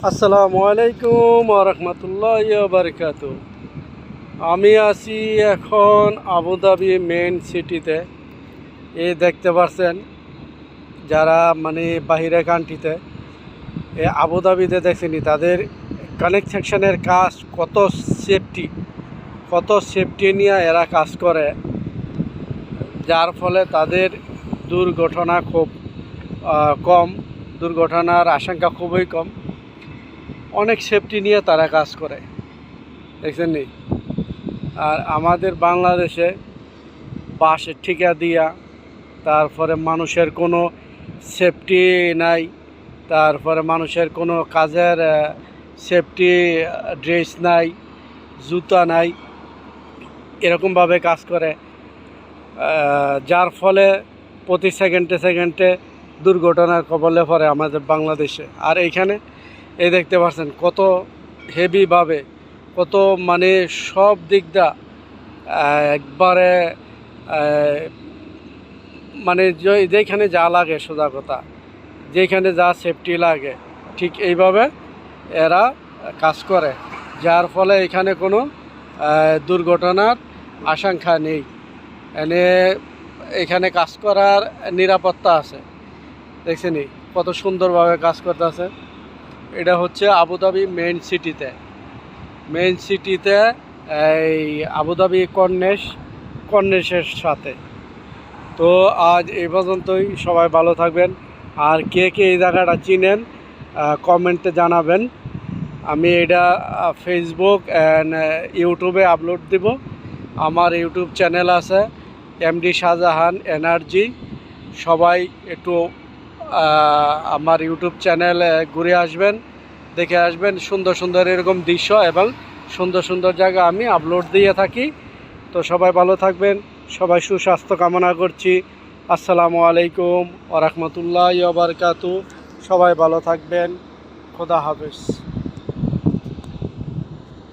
আসসালামু আলাইকুম ওয়া রাহমাতুল্লাহি ওয়া বারাকাতুহু। আমি আছি এখন আবুধাবি মেইন সিটিতে। এই দেখতে পাচ্ছেন যারা বাহিরে কান্ট্রিতে আবুধাবিতে দেখছেনি তাদের কানেকশনের কাজ কত সেফটি নিয়ে এরা কাজ করে, যার ফলে তাদের দুর্ঘটনা খুব কম, দুর্ঘটনার আশঙ্কা খুবই কম। অনেক সেফটি নিয়ে তারা কাজ করে, দেখছেন নি। আর আমাদের বাংলাদেশে বাসের ঠিকা দিয়া, তারপরে মানুষের কোনো সেফটি নাই, তারপরে মানুষের কোনো কাজের সেফটি ড্রেস নাই, জুতা নাই, এরকমভাবে কাজ করে, যার ফলে প্রতি সেকেন্ডে দুর্ঘটনার কবলে পড়ে আমাদের বাংলাদেশে। আর এইখানে এই দেখতে পাচ্ছেন কত হেভিভাবে, কত সব দিকটা একবারে যেখানে যা লাগে, সোজা কথা, যেখানে যা সেফটি লাগে ঠিক এইভাবে এরা কাজ করে, যার ফলে এখানে কোনো দুর্ঘটনার আশঙ্কা নেই। এখানে কাজ করার নিরাপত্তা আছে, দেখছেনি কত সুন্দরভাবে কাজ করতেছে। এটা হচ্ছে আবুধাবি মেইন সিটিতে এই আবুধাবি কর্নেশের সাথে। তো আজ এই পর্যন্তই, সবাই ভালো থাকবেন। আর কে কে এই জায়গাটা চিনেন কমেন্টে জানাবেন। আমি এটা ফেসবুক অ্যান্ড ইউটিউবে আপলোড দিব। আমার ইউটিউব চ্যানেল আছে এমডি শাহজাহান এনার্জি। সবাই একটু আমার ইউটিউব চ্যানেলে ঘুরে আসবেন, দেখে আসবেন। সুন্দর সুন্দর এরকম দৃশ্য এবং সুন্দর সুন্দর জায়গা আমি আপলোড দিয়ে থাকি। তো সবাই ভালো থাকবেন, সবাই সুস্বাস্থ্য কামনা করছি। আসসালামু আলাইকুম ওয়া রাহমাতুল্লাহি ওয়া বারাকাতুহু। সবাই ভালো থাকবেন। খোদা হাফেজ।